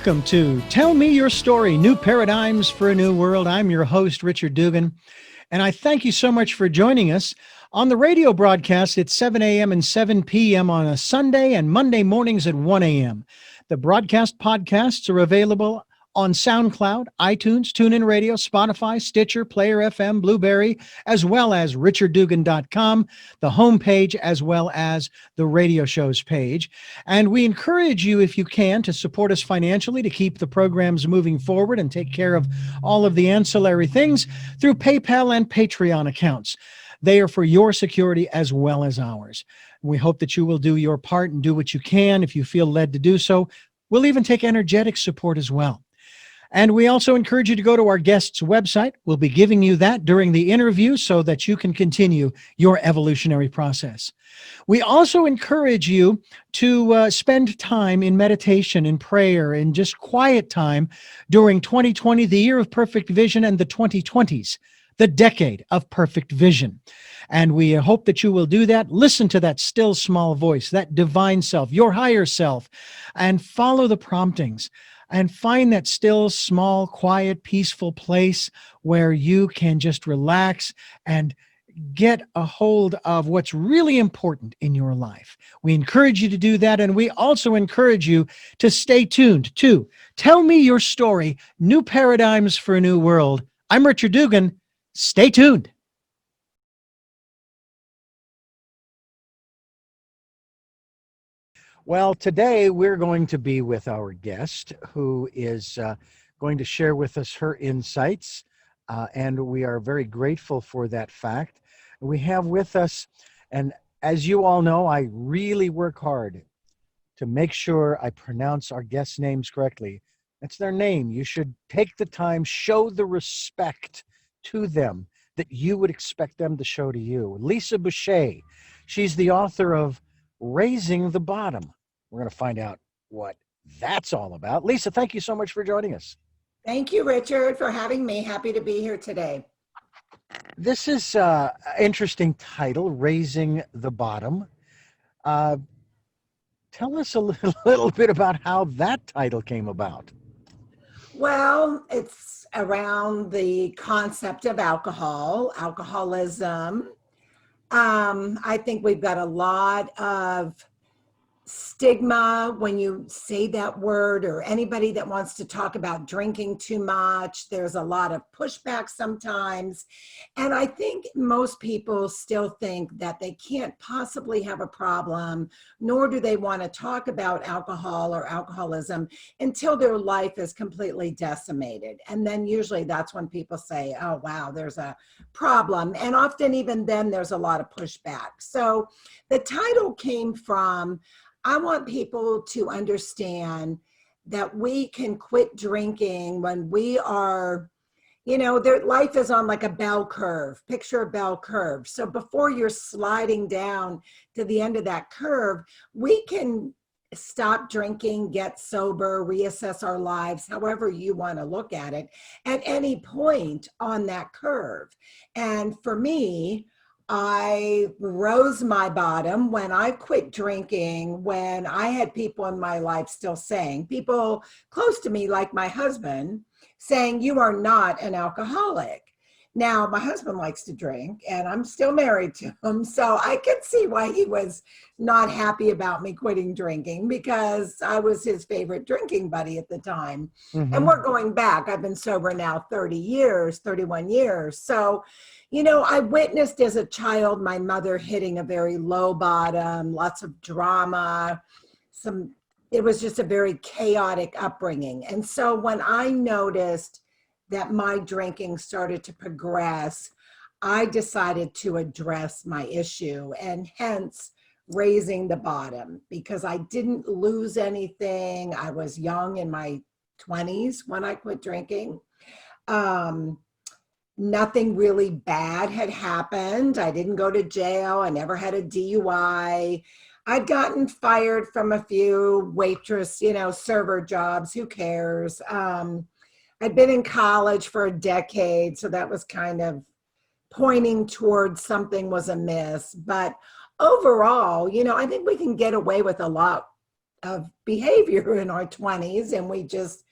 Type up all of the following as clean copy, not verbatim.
Welcome to Tell Me Your Story, New Paradigms for a New World. I'm your host, Richard Dugan, and I thank you so much for joining us on the radio broadcast at 7 a.m. and 7 p.m. on a Sunday and Monday mornings at 1 a.m. The broadcast podcasts are available on SoundCloud, iTunes, TuneIn Radio, Spotify, Stitcher, Player FM, Blueberry, as well as richarddugan.com, the homepage, as well as the radio show's page. And we encourage you, if you can, to support us financially to keep the programs moving forward and take care of all of the ancillary things through PayPal and Patreon accounts. They are for your security as well as ours. We hope that you will do your part and do what you can if you feel led to do so. We'll even take energetic support as well. And we also encourage you to go to our guest's website. We'll be giving you that during the interview so that you can continue your evolutionary process. We also encourage you to spend time in meditation, in prayer, in just quiet time during 2020, the year of perfect vision, and the 2020s, the decade of perfect vision. And we hope that you will do that. Listen to that still small voice, that divine self, your higher self, and follow the promptings. And find that still, small, quiet, peaceful place where you can just relax and get a hold of what's really important in your life. We encourage you to do that, and we also encourage you to stay tuned to Tell Me Your Story, New Paradigms for a New World. I'm Richard Dugan. Stay tuned. Well, today we're going to be with our guest who is going to share with us her insights, and we are very grateful for that fact. We have with us, and as you all know, I really work hard to make sure I pronounce our guests' names correctly. That's their name. You should take the time, show the respect to them that you would expect them to show to you. Lisa Boucher, she's the author of Raising the Bottom. We're going to find out what that's all about. Lisa, thank you so much for joining us. Thank you, Richard, for having me. Happy to be here today. This is an interesting title, Raising the Bottom. Tell us a little bit about how that title came about. Well, it's around the concept of alcoholism. I think we've got a lot of stigma when you say that word, or anybody that wants to talk about drinking too much. There's a lot of pushback sometimes. And I think most people still think that they can't possibly have a problem, nor do they want to talk about alcohol or alcoholism until their life is completely decimated. And then usually that's when people say, oh, wow, there's a problem. And often even then there's a lot of pushback. So the title came from, I want people to understand that we can quit drinking when we are, their life is on like a bell curve. Picture a bell curve. So before you're sliding down to the end of that curve, we can stop drinking, get sober, reassess our lives, however you want to look at it, at any point on that curve. And for me, I rose my bottom when I quit drinking, when I had people in my life still saying, people close to me, like my husband, saying, you are not an alcoholic. Now, my husband likes to drink, and I'm still married to him, so I could see why he was not happy about me quitting drinking, because I was his favorite drinking buddy at the time. Mm-hmm. And we're going back. I've been sober now 31 years. So, I witnessed as a child my mother hitting a very low bottom, lots of drama, it was just a very chaotic upbringing. And so when I noticed that my drinking started to progress, I decided to address my issue, and hence raising the bottom, because I didn't lose anything. I was young, in my 20s when I quit drinking. Nothing really bad had happened. I didn't go to jail. I never had a DUI. I'd gotten fired from a few waitress, server jobs. Who cares? I'd been in college for a decade, so that was kind of pointing towards something was amiss. But overall, I think we can get away with a lot of behavior in our 20s, and we just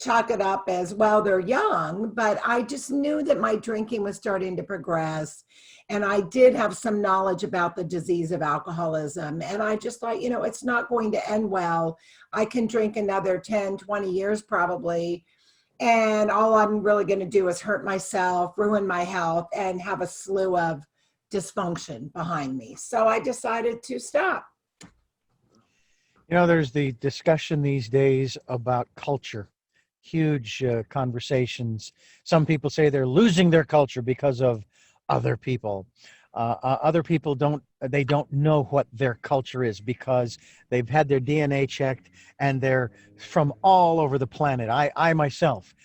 chalk it up as, well, they're young. But I just knew that my drinking was starting to progress. And I did have some knowledge about the disease of alcoholism. And I just thought, it's not going to end well. I can drink another 10, 20 years probably. And all I'm really going to do is hurt myself, ruin my health, and have a slew of dysfunction behind me. So I decided to stop. There's the discussion these days about culture, huge conversations. Some people say they're losing their culture because of other people. Other people don't know what their culture is because they've had their DNA checked and they're from all over the planet. I myself,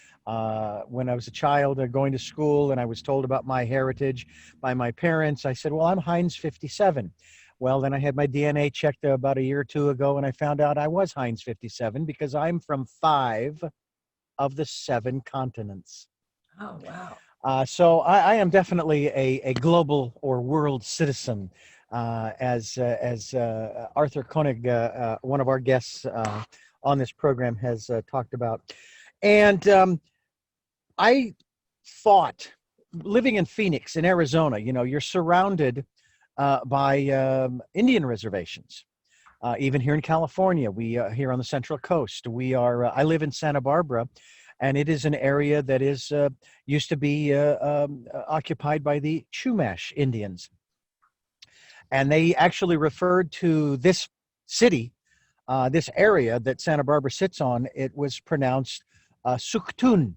when I was a child going to school and I was told about my heritage by my parents, I said, well, I'm Heinz 57. Well, then I had my DNA checked about a year or two ago, and I found out I was Heinz 57 because I'm from 5 of the 7 continents. Oh, wow. So I am definitely a global or world citizen, as Arthur Koenig, one of our guests on this program, has talked about. And I thought, living in Phoenix, in Arizona, you're surrounded by Indian reservations. Even here in California, we here on the Central Coast, I live in Santa Barbara, and it is an area that is used to be occupied by the Chumash Indians. And they actually referred to this city, this area that Santa Barbara sits on, it was pronounced Suktun.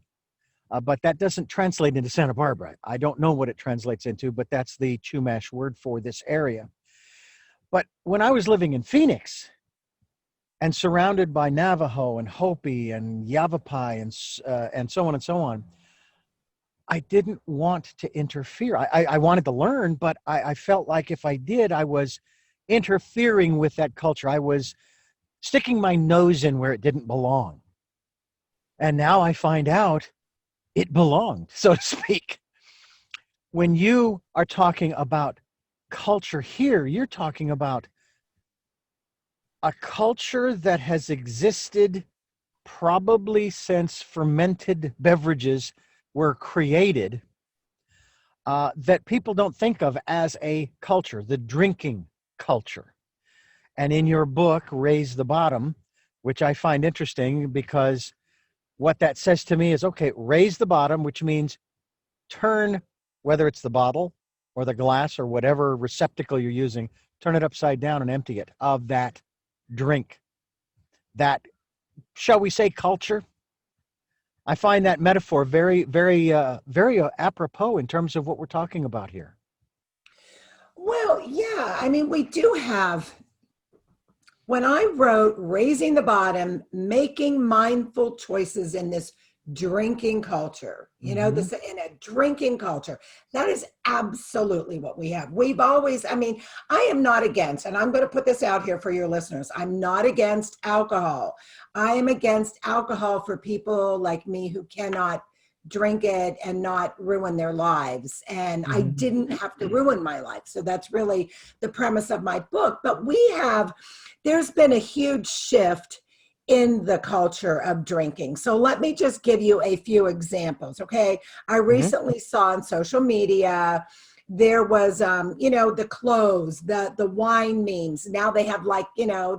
But that doesn't translate into Santa Barbara. I don't know what it translates into, but that's the Chumash word for this area. But when I was living in Phoenix and surrounded by Navajo and Hopi and Yavapai and so on and so on, I didn't want to interfere. I wanted to learn, but I felt like if I did, I was interfering with that culture. I was sticking my nose in where it didn't belong. And now I find out it belonged, so to speak. When you are talking about culture here, you're talking about a culture that has existed probably since fermented beverages were created, that people don't think of as a culture, the drinking culture. And in your book, Raise the Bottom, which I find interesting because what that says to me is, okay, raise the bottom, which means turn, whether it's the bottle or the glass or whatever receptacle you're using, turn it upside down and empty it of that drink, that, shall we say, culture. I find that metaphor very, very, very apropos in terms of what we're talking about here. Well, yeah, I mean, we do have, when I wrote Raising the Bottom, making mindful choices in this drinking culture, this in a drinking culture, that is absolutely what we have. We've always, I mean, I am not against, and I'm going to put this out here for your listeners, I'm not against alcohol. I am against alcohol for people like me who cannot drink it and not ruin their lives. And I didn't have to ruin my life. So that's really the premise of my book. But there's been a huge shift in the culture of drinking. So let me just give you a few examples, okay? I recently saw on social media, there was, the clothes, the wine memes. Now they have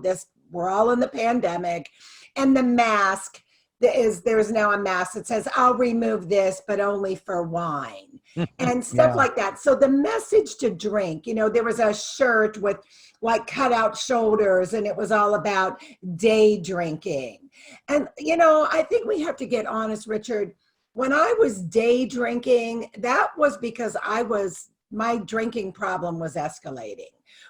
this, we're all in the pandemic, and the mask. There's now a mask that says, I'll remove this, but only for wine and stuff like that. So the message to drink, there was a shirt with cutout shoulders, and it was all about day drinking. And, I think we have to get honest, Richard. When I was day drinking, that was because my drinking problem was escalating.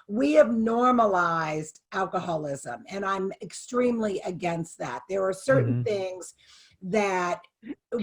We have normalized alcoholism, and I'm extremely against that. There are certain things that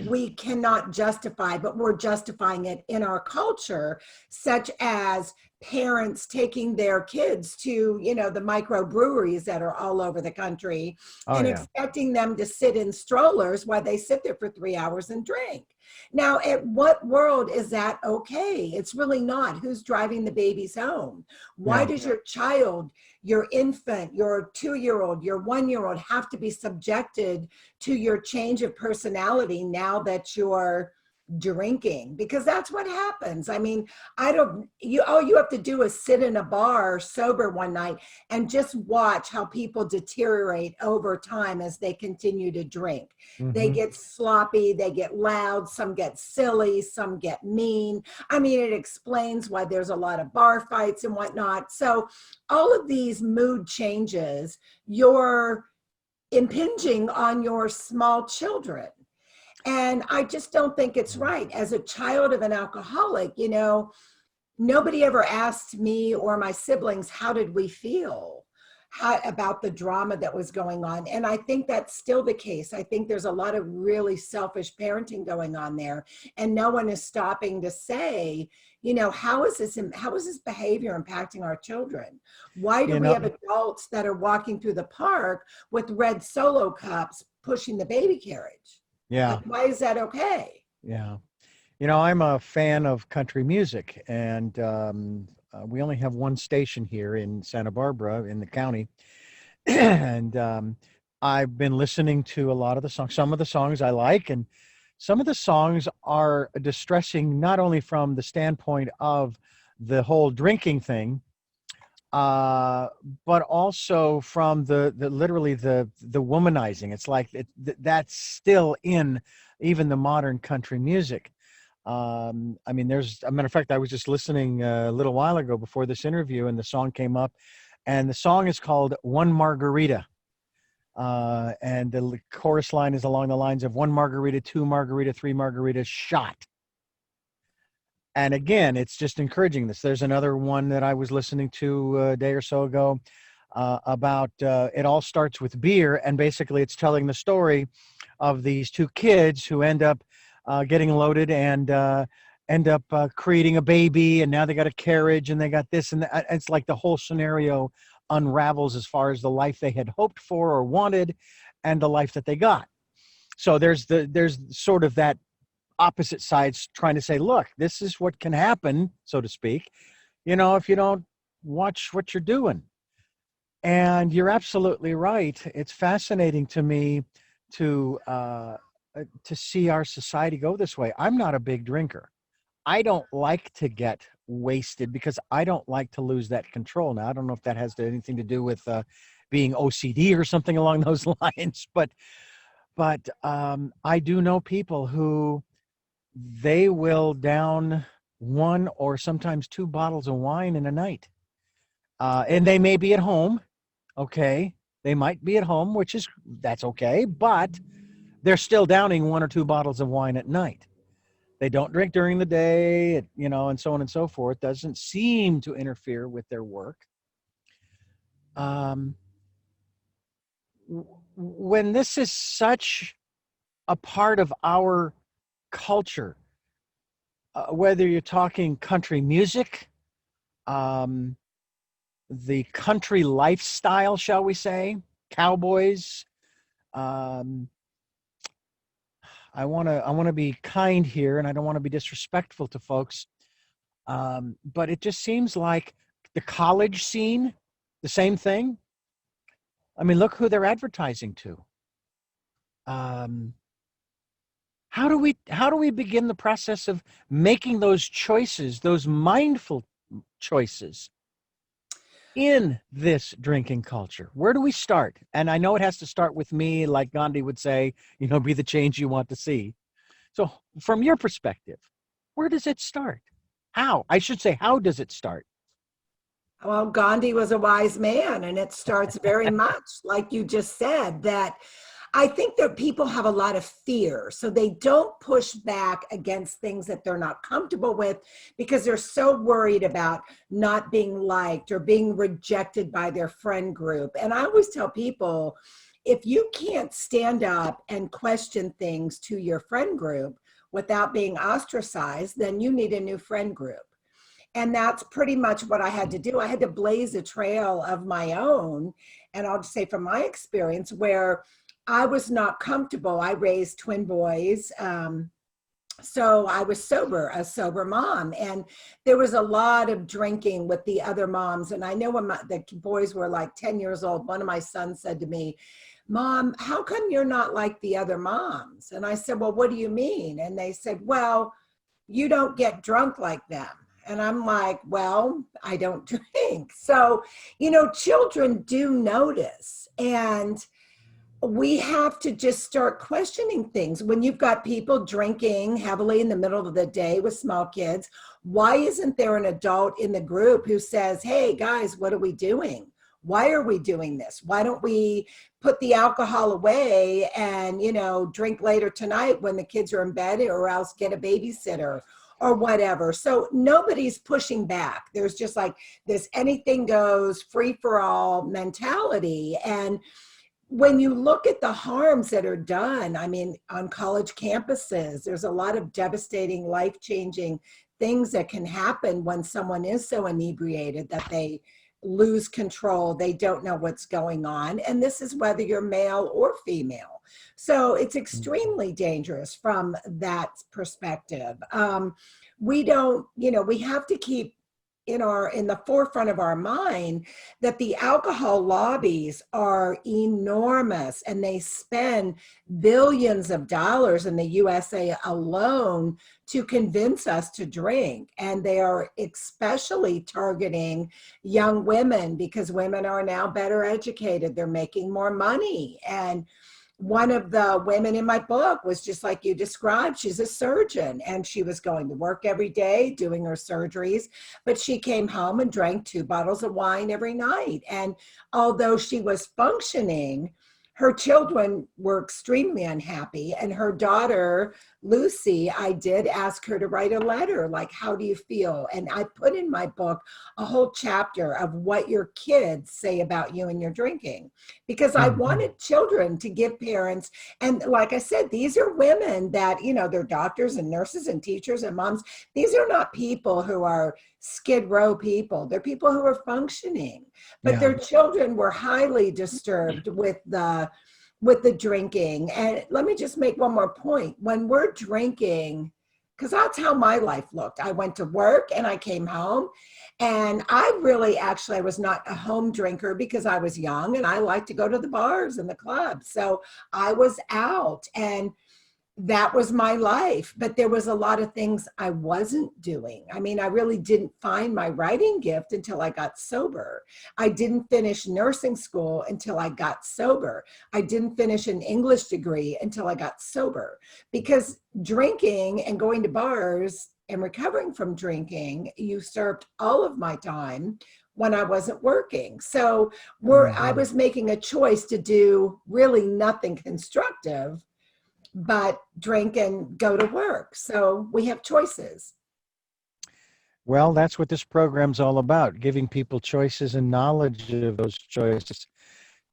we cannot justify, but we're justifying it in our culture, such as parents taking their kids to, the microbreweries that are all over the country expecting them to sit in strollers while they sit there for 3 hours and drink. Now, at what world is that okay? It's really not. Who's driving the babies home? Why Yeah. does your child, your infant, your 2-year-old, your 1-year-old have to be subjected to your change of personality now that you're drinking? Because that's what happens. I mean, I don't, you, all you have to do is sit in a bar sober one night and just watch how people deteriorate over time as they continue to drink. They Hmm. get sloppy, they get loud, some get silly, some get mean. I mean, it explains why there's a lot of bar fights and whatnot. So all of these mood changes, you're impinging on your small children. And I just don't think it's right. As a child of an alcoholic, nobody ever asked me or my siblings, how did we feel about the drama that was going on? And I think that's still the case. I think there's a lot of really selfish parenting going on there. And no one is stopping to say, how is this behavior impacting our children? Why do You we know, have adults that are walking through the park with red Solo cups pushing the baby carriage? yeah, Like, why is that okay? yeah. I'm a fan of country music, and we only have one station here in Santa Barbara in the county. And I've been listening to a lot of the songs. Some of the songs I like, and some of the songs are distressing, not only from the standpoint of the whole drinking thing, uh, but also from the literally the womanizing. It's like that's still in even the modern country music. I mean, there's a matter of fact, I was just listening a little while ago before this interview, and the song came up, and the song is called "One Margarita." And the chorus line is along the lines of one margarita, two margarita, three margarita shot. And again, it's just encouraging this. There's another one that I was listening to a day or so ago about it all starts with beer. And basically, it's telling the story of these two kids who end up getting loaded and end up creating a baby. And now they got a carriage and they got this. And that. It's like the whole scenario unravels as far as the life they had hoped for or wanted and the life that they got. So there's sort of that opposite sides trying to say, look, this is what can happen, so to speak, if you don't watch what you're doing. And you're absolutely right. It's fascinating to me to see our society go this way. I'm not a big drinker. I don't like to get wasted because I don't like to lose that control. Now, I don't know if that has anything to do with being OCD or something along those lines, but I do know people who they will down one or sometimes two bottles of wine in a night. And they may be at home. Okay. They might be at home, that's okay, but they're still downing one or two bottles of wine at night. They don't drink during the day, and so on and so forth. Doesn't seem to interfere with their work. Um, when this is such a part of our culture, whether you're talking country music, um, the country lifestyle, shall we say, cowboys. Um, I want to be kind here, and I don't want to be disrespectful to folks. But it just seems like the college scene, the same thing. I mean, look who they're advertising to. Um, how do we begin the process of making those choices, those mindful choices in this drinking culture? Where do we start? And I know it has to start with me, like Gandhi would say, be the change you want to see. So from your perspective, where does it start? How? I should say, how does it start? Well, Gandhi was a wise man, and it starts very much like you just said, that I think that people have a lot of fear. So they don't push back against things that they're not comfortable with because they're so worried about not being liked or being rejected by their friend group. And I always tell people, if you can't stand up and question things to your friend group without being ostracized, then you need a new friend group. And that's pretty much what I had to do. I had to blaze a trail of my own. And I'll just say from my experience where I was not comfortable. I raised twin boys. So I was sober, a sober mom, and there was a lot of drinking with the other moms. And I know when the boys were like 10 years old, one of my sons said to me, Mom, how come you're not like the other moms? And I said, well, what do you mean? And they said, well, you don't get drunk like them. And I'm like, well, I don't drink. So, children do notice. And we have to just start questioning things. When you've got people drinking heavily in the middle of the day with small kids, why isn't there an adult in the group who says, hey, guys, what are we doing? Why are we doing this? Why don't we put the alcohol away and, drink later tonight when the kids are in bed, or else get a babysitter or whatever? So nobody's pushing back. There's just like this anything goes, free for all mentality. And when you look at the harms that are done, I mean, on college campuses, there's a lot of devastating, life-changing things that can happen when someone is so inebriated that they lose control. They don't know what's going on. And this is whether you're male or female. So it's extremely dangerous from that perspective. We don't, we have to keep in the forefront of our mind that the alcohol lobbies are enormous, and they spend billions of dollars in the USA alone to convince us to drink. And they are especially targeting young women because women are now better educated. They're making more money. And one of the women in my book was just like you described. She's a surgeon, and she was going to work every day doing her surgeries, but she came home and drank 2 bottles of wine every night. And although she was functioning, her children were extremely unhappy. And her daughter, Lucy, I did ask her to write a letter, like, how do you feel? And I put in my book a whole chapter of what your kids say about you and your drinking, because I wanted children to give parents, and like I said, these are women that, they're doctors and nurses and teachers and moms. These are not people who are skid row people. They're people who are functioning, but their children were highly disturbed with the drinking. And let me just make one more point. When we're drinking, because that's how my life looked. I went to work and I came home, and I was not a home drinker because I was young and I liked to go to the bars and the clubs. So I was out, and that was my life. But there was a lot of things I wasn't doing. I mean, I really didn't find my writing gift until I got sober. I didn't finish nursing school until I got sober. I didn't finish an English degree until I got sober, because drinking and going to bars and recovering from drinking usurped all of my time when I wasn't working. So I was making a choice to do really nothing constructive but drink and go to work. So we have choices. Well, that's what this program's all about, giving people choices and knowledge of those choices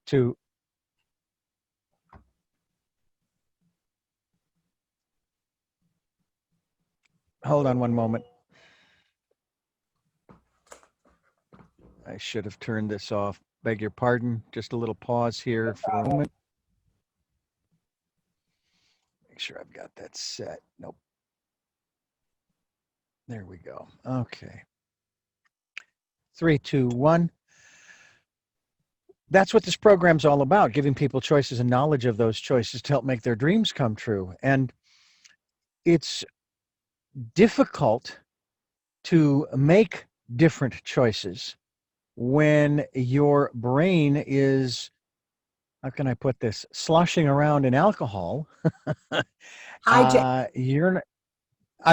to hold on one moment. I should have turned this off. Beg your pardon. Just a little pause here for a moment. Make sure I've got that set. Nope. There we go. Okay. 3, 2, 1. That's what this program's all about, giving people choices and knowledge of those choices to help make their dreams come true. And it's difficult to make different choices when your brain is, how can I put this, sloshing around in alcohol. I'm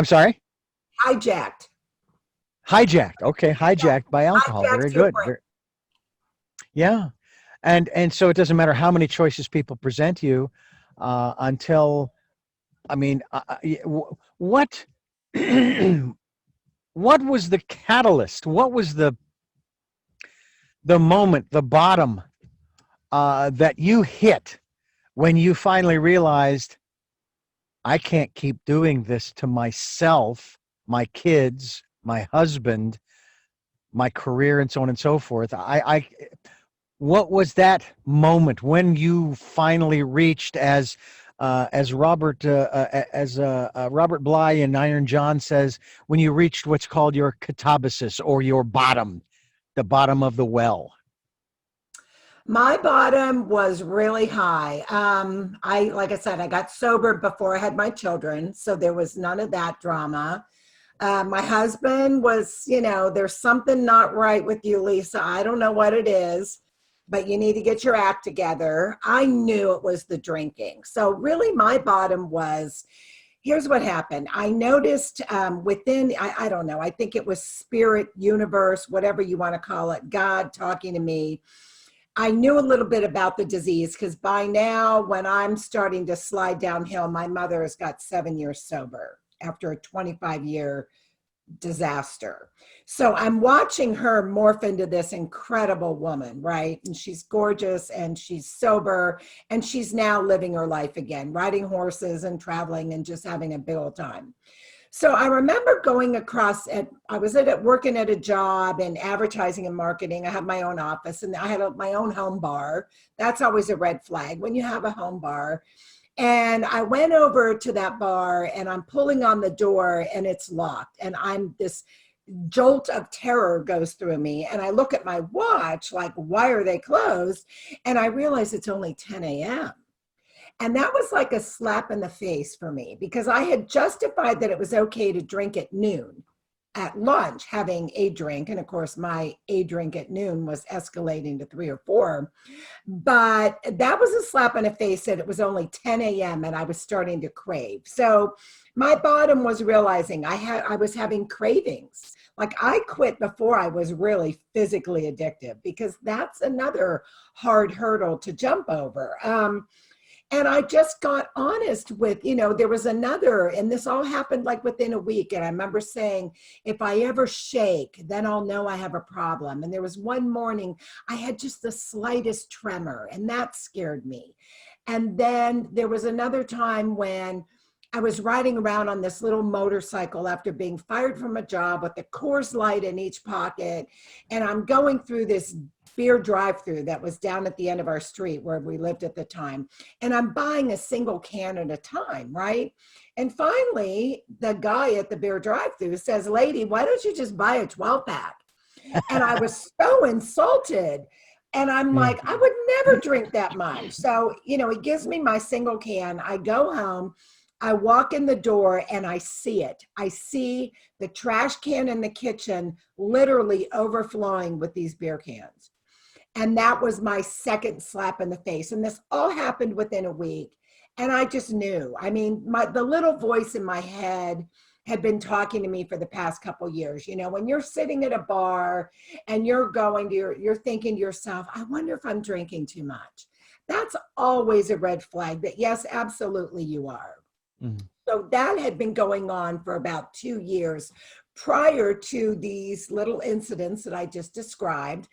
sorry? Hijacked. Okay, hijacked by alcohol. Very good. Yeah. And so it doesn't matter how many choices people present you until, I mean, what what was the catalyst? What was the moment, the bottom that you hit when you finally realized, I can't keep doing this to myself, my kids, my husband, my career, and so on and so forth? What was that moment when you finally reached, as as Robert Bly in Iron John says, when you reached what's called your catabasis or your bottom, the bottom of the well. My bottom was really high. Like I said, I got sober before I had my children, so there was none of that drama. My husband was, there's something not right with you, Lisa. I don't know what it is, but you need to get your act together. I knew it was the drinking. So really my bottom was, here's what happened. I noticed I don't know, I think it was spirit, universe, whatever you want to call it, God talking to me. I knew a little bit about the disease because by now, when I'm starting to slide downhill, my mother has got 7 years sober after a 25-year disaster. So I'm watching her morph into this incredible woman, right? And she's gorgeous and she's sober and she's now living her life again, riding horses and traveling and just having a big old time. So I remember going across I was working at a job in advertising and marketing. I have my own office and I had my own home bar. That's always a red flag when you have a home bar. And I went over to that bar and I'm pulling on the door and it's locked. And this jolt of terror goes through me. And I look at my watch, like, why are they closed? And I realize it's only 10 a.m. And that was like a slap in the face for me because I had justified that it was okay to drink at noon, at lunch, having a drink. And of course, my a drink at noon was escalating to 3 or 4. But that was a slap in the face that it was only 10 a.m. and I was starting to crave. So my bottom was realizing I was having cravings. Like I quit before I was really physically addictive because that's another hard hurdle to jump over. And I just got honest with, there was another, and this all happened like within a week. And I remember saying, if I ever shake, then I'll know I have a problem. And there was one morning I had just the slightest tremor, and that scared me. And then there was another time when I was riding around on this little motorcycle after being fired from a job with a Coors Light in each pocket. And I'm going through this beer drive-through that was down at the end of our street where we lived at the time. And I'm buying a single can at a time, right? And finally, the guy at the beer drive-through says, lady, why don't you just buy a 12-pack? And I was so insulted. And I'm Yeah. like, I would never drink that much. So, he gives me my single can. I go home. I walk in the door and I see it. I see the trash can in the kitchen literally overflowing with these beer cans. And that was my second slap in the face. And this all happened within a week. And I just knew. I mean, the little voice in my head had been talking to me for the past couple years. When you're sitting at a bar and you're thinking to yourself, I wonder if I'm drinking too much. That's always a red flag that, yes, absolutely you are. Mhm. So that had been going on for about 2 years prior to these little incidents that I just described.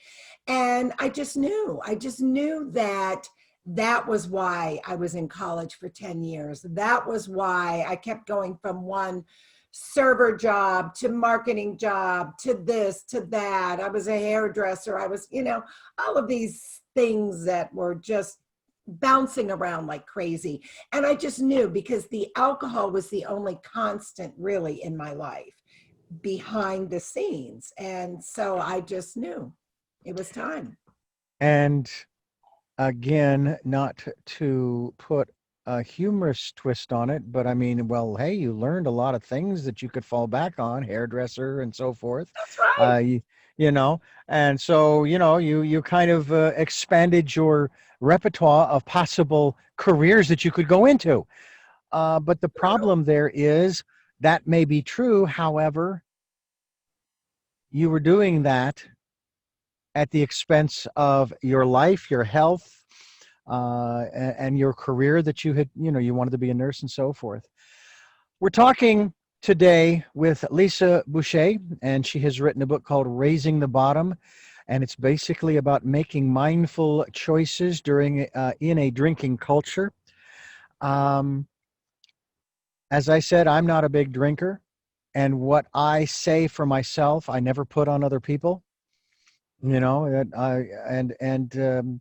And I just knew that that was why I was in college for 10 years. That was why I kept going from one server job to marketing job to this to that. I was a hairdresser. I was, all of these things that were just bouncing around like crazy. And I just knew because the alcohol was the only constant really in my life behind the scenes. And so I just knew it was time. And again, not to put a humorous twist on it, but I mean, well, hey, you learned a lot of things that you could fall back on, hairdresser and so forth. That's right. Uh, you, you know, and so you kind of expanded your repertoire of possible careers that you could go into. But the problem there is that may be true. However, you were doing that at the expense of your life, your health, and your career that you had, you wanted to be a nurse and so forth. We're talking today with Lisa Boucher, and she has written a book called Raising the Bottom. And it's basically about making mindful choices during in a drinking culture. Um, as I said, I'm not a big drinker, and what I say for myself, I never put on other people. You know, that I and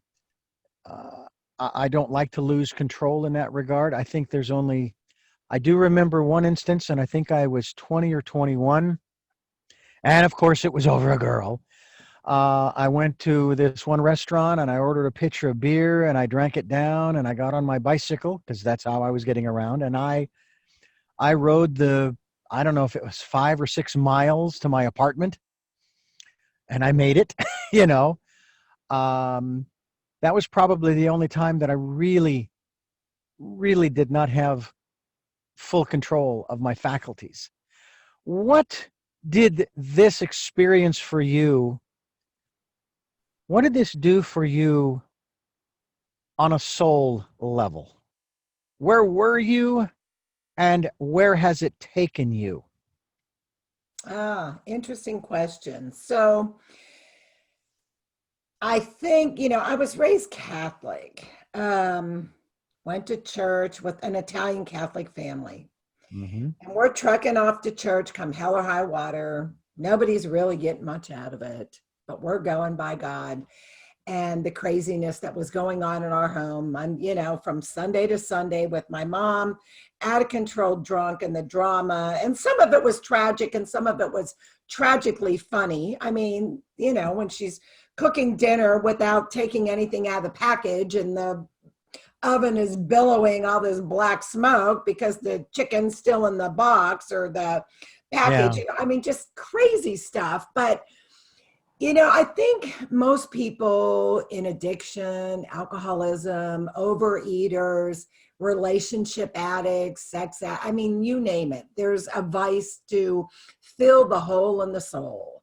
uh, I don't like to lose control in that regard. I think I do remember one instance, and I think I was 20 or 21. And of course, it was over a girl. I went to this one restaurant and I ordered a pitcher of beer and I drank it down and I got on my bicycle because that's how I was getting around. And I rode I don't know if it was 5 or 6 miles to my apartment and I made it, you know. Um, that was probably the only time that I really, really did not have full control of my faculties. What did this experience for you? What did this do for you on a soul level? Where were you and where has it taken you? Interesting question. So I think, I was raised Catholic, went to church with an Italian Catholic family. Mm-hmm. And we're trucking off to church come hell or high water. Nobody's really getting much out of it, but we're going by God. And the craziness that was going on in our home, from Sunday to Sunday with my mom, out of control, drunk, and the drama. And some of it was tragic and some of it was tragically funny. I mean, when she's cooking dinner without taking anything out of the package and the oven is billowing all this black smoke because the chicken's still in the box or the package. Yeah. I mean, just crazy stuff. But I think most people in addiction, alcoholism, overeaters, relationship addicts, I mean, you name it. There's a vice to fill the hole in the soul.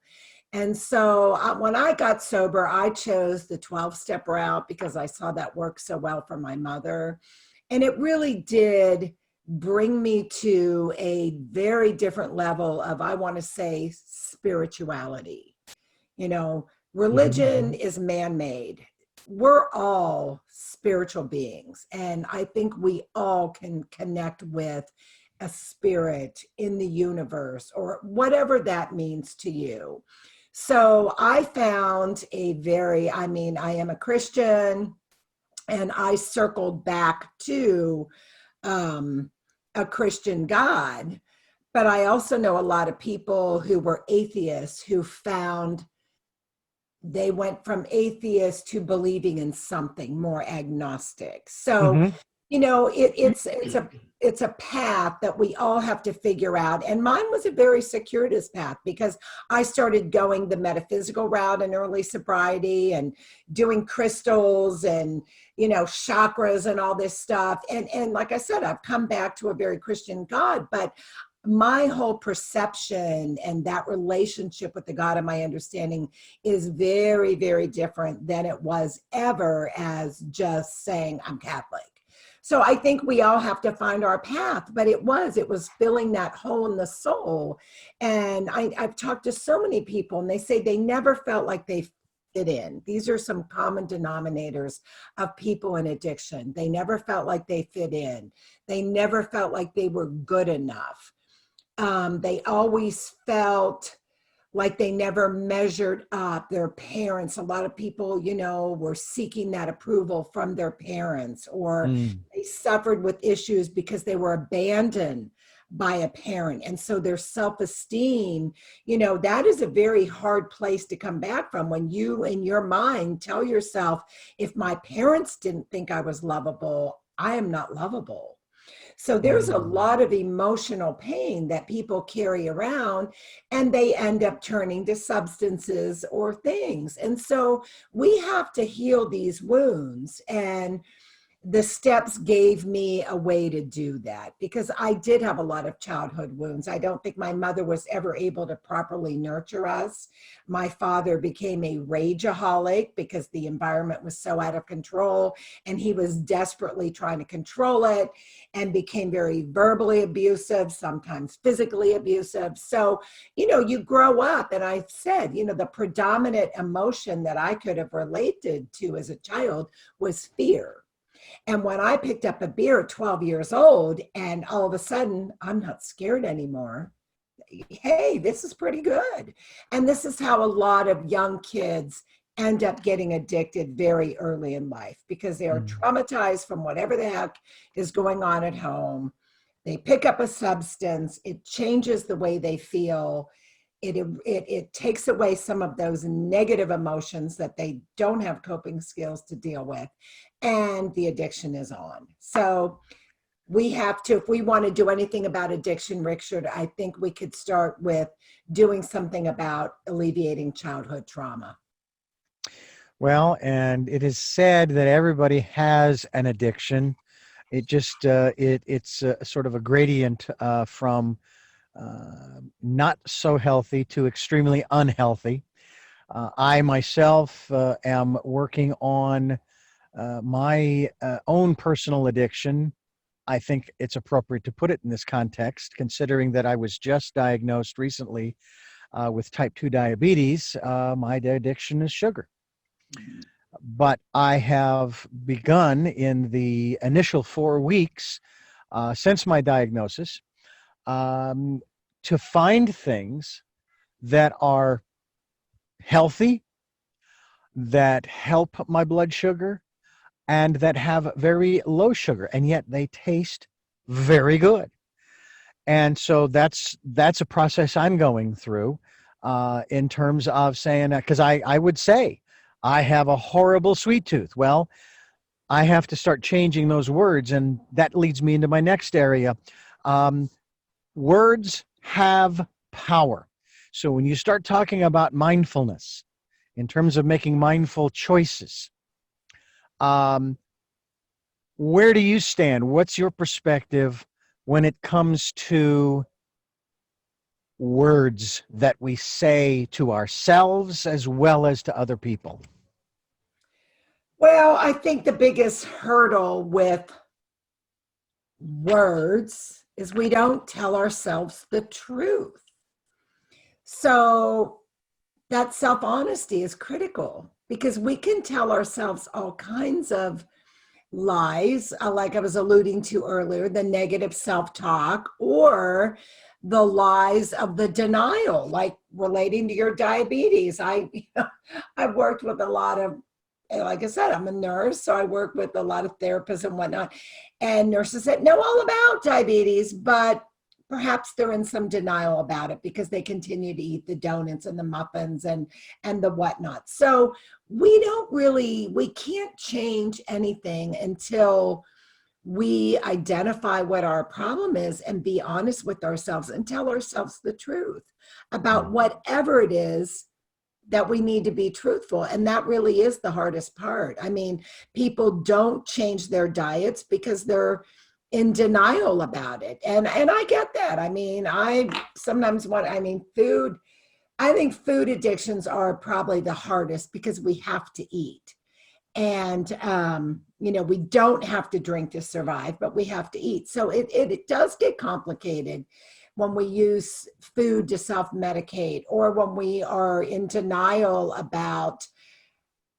And so when I got sober, I chose the 12-step route because I saw that work so well for my mother. And it really did bring me to a very different level of, I want to say, spirituality. Religion is man-made. We're all spiritual beings. And I think we all can connect with a spirit in the universe or whatever that means to you. So I found I am a Christian and I circled back to a Christian God. But I also know a lot of people who were atheists who found they went from atheist to believing in something more agnostic. So, Mm-hmm. it's a path that we all have to figure out. And mine was a very circuitous path because I started going the metaphysical route in early sobriety and doing crystals and, chakras and all this stuff. And like I said, I've come back to a very Christian God, but my whole perception and that relationship with the God of my understanding is very, very different than it was ever as just saying I'm Catholic. So I think we all have to find our path, but it was filling that hole in the soul. And I've talked to so many people and they say they never felt like they fit in. These are some common denominators of people in addiction. They never felt like they fit in. They never felt like they were good enough. They always felt like they never measured up. Their parents, a lot of people, were seeking that approval from their parents, or Mm. they suffered with issues because they were abandoned by a parent. And so their self-esteem, that is a very hard place to come back from when you, in your mind, tell yourself, if my parents didn't think I was lovable, I am not lovable. So there's a lot of emotional pain that people carry around and they end up turning to substances or things. And so we have to heal these wounds. And the steps gave me a way to do that because I did have a lot of childhood wounds. I don't think my mother was ever able to properly nurture us. My father became a rageaholic because the environment was so out of control and he was desperately trying to control it and became very verbally abusive, sometimes physically abusive. So, you grow up and I said, the predominant emotion that I could have related to as a child was fear. And when I picked up a beer at 12 years old and all of a sudden I'm not scared anymore, hey, this is pretty good. And this is how a lot of young kids end up getting addicted very early in life because they are traumatized from whatever the heck is going on at home. They pick up a substance, it changes the way they feel. It takes away some of those negative emotions that they don't have coping skills to deal with, and the addiction is on. So we have to, if we want to do anything about addiction, Richard, I think we could start with doing something about alleviating childhood trauma. Well, and it is said that everybody has an addiction. It just it's sort of a gradient from not so healthy to extremely unhealthy. I myself am working on my own personal addiction. I think it's appropriate to put it in this context, considering that I was just diagnosed recently with type 2 diabetes. My addiction is sugar. But I have begun in the initial 4 weeks since my diagnosis to find things that are healthy, that help my blood sugar, and that have very low sugar, and yet they taste very good. And so that's a process I'm going through in terms of saying, because I would say I have a horrible sweet tooth. Well, I have to start changing those words, and that leads me into my next area. Words have power. So when you start talking about mindfulness in terms of making mindful choices, where do you stand? What's your perspective when it comes to words that we say to ourselves as well as to other people? Well, I think the biggest hurdle with words is we don't tell ourselves the truth. So that self-honesty is critical because we can tell ourselves all kinds of lies, like I was alluding to earlier, the negative self-talk, or the lies of the denial, like relating to your diabetes. I've worked with a lot of, like I said, I'm a nurse, so I work with a lot of therapists and whatnot. And nurses that know all about diabetes, but perhaps they're in some denial about it because they continue to eat the donuts and the muffins and the whatnot. So we can't change anything until we identify what our problem is and be honest with ourselves and tell ourselves the truth about whatever it is that we need to be truthful. And that really is the hardest part. I mean, people don't change their diets because they're in denial about it. And I get that. I mean, food, I think food addictions are probably the hardest because we have to eat. And, we don't have to drink to survive, but we have to eat. So it does get complicated when we use food to self-medicate, or when we are in denial about,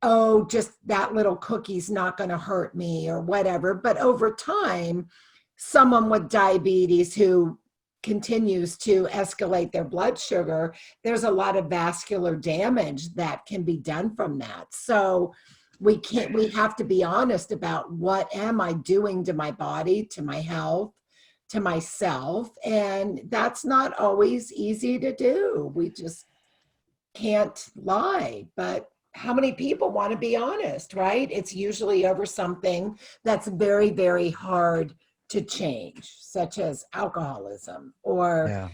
oh, just that little cookie's not going to hurt me or whatever. But over time, someone with diabetes who continues to escalate their blood sugar, there's a lot of vascular damage that can be done from that. So we have to be honest about what am I doing to my body, to my health, to myself. And that's not always easy to do. We just can't lie. But how many people want to be honest, right? It's usually over something that's very, very hard to change, such as alcoholism or,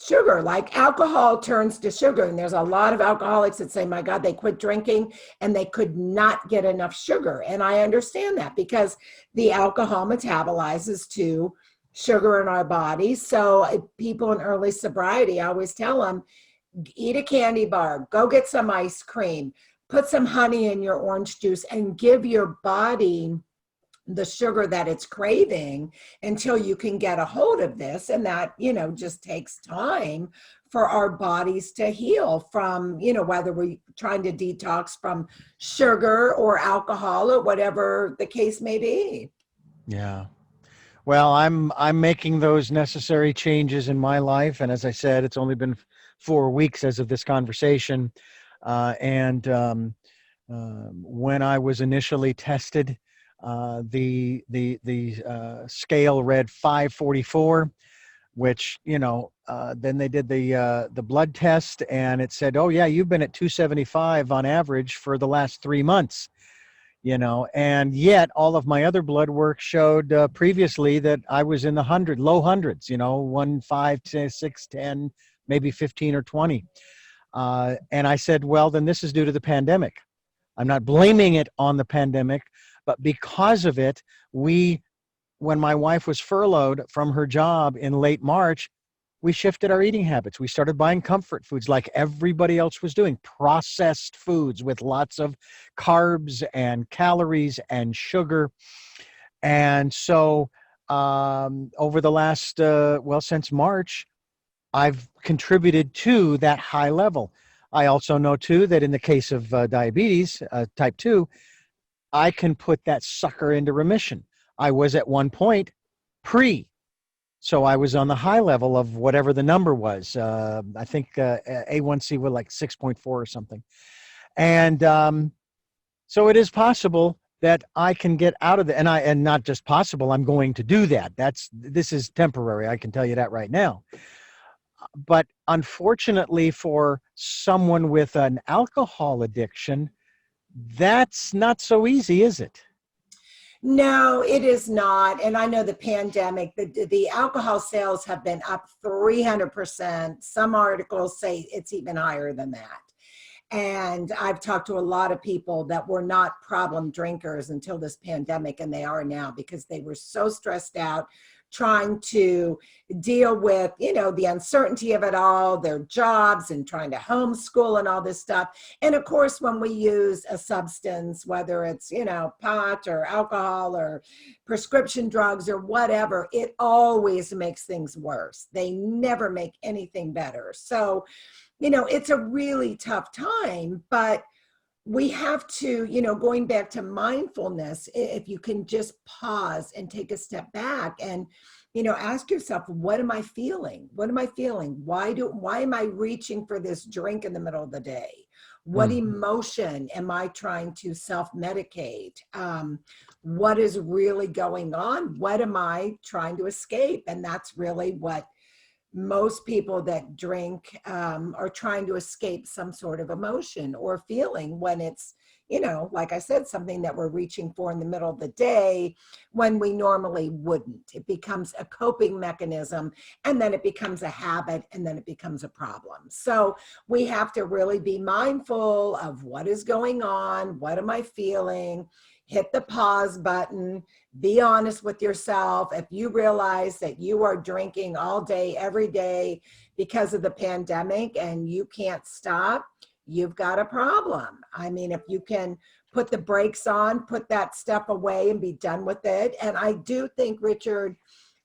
sugar. Like alcohol turns to sugar. And there's a lot of alcoholics that say, my God, they quit drinking and they could not get enough sugar. And I understand that because the alcohol metabolizes to sugar in our body. So people in early sobriety, I always tell them, eat a candy bar, go get some ice cream, put some honey in your orange juice and give your body the sugar that it's craving until you can get a hold of this. And that, just takes time for our bodies to heal from, whether we're trying to detox from sugar or alcohol or whatever the case may be. Yeah. Well, I'm making those necessary changes in my life. And as I said, it's only been 4 weeks as of this conversation. When I was initially tested, the scale read 544, which, then they did the blood test, and it said, oh yeah, you've been at 275 on average for the last 3 months. And yet all of my other blood work showed previously that I was in the low hundreds, 1, 5, 6, 10, maybe 15 or 20. And I said, well, then this is due to the pandemic. I'm not blaming it on the pandemic, but because of it, when my wife was furloughed from her job in late March, we shifted our eating habits. We started buying comfort foods like everybody else was doing, processed foods with lots of carbs and calories and sugar. And so over the last, since March, I've contributed to that high level. I also know, too, that in the case of diabetes, type 2, I can put that sucker into remission. I was at one point so I was on the high level of whatever the number was. I think A1C was like 6.4 or something. And so it is possible that I can get out of it. And not just possible, I'm going to do that. This is temporary. I can tell you that right now. But unfortunately for someone with an alcohol addiction, that's not so easy, is it? No, it is not. And I know the pandemic, the alcohol sales have been up 300%. Some articles say it's even higher than that. And I've talked to a lot of people that were not problem drinkers until this pandemic, and they are now because they were so stressed out trying to deal with, the uncertainty of it all, their jobs and trying to homeschool and all this stuff. And of course, when we use a substance, whether it's, pot or alcohol or prescription drugs or whatever, it always makes things worse. They never make anything better. So, it's a really tough time, but we have to, going back to mindfulness, if you can just pause and take a step back and, ask yourself, what am I feeling? What am I feeling? Why am I reaching for this drink in the middle of the day? What emotion am I trying to self-medicate? What is really going on? What am I trying to escape? And that's really what most people that drink are trying to escape some sort of emotion or feeling when it's, like I said, something that we're reaching for in the middle of the day when we normally wouldn't. It becomes a coping mechanism, and then it becomes a habit, and then it becomes a problem. So we have to really be mindful of what is going on, what am I feeling, hit the pause button, be honest with yourself. If you realize that you are drinking all day, every day because of the pandemic and you can't stop, you've got a problem. I mean, if you can put the brakes on, put that stuff away and be done with it. And I do think, Richard,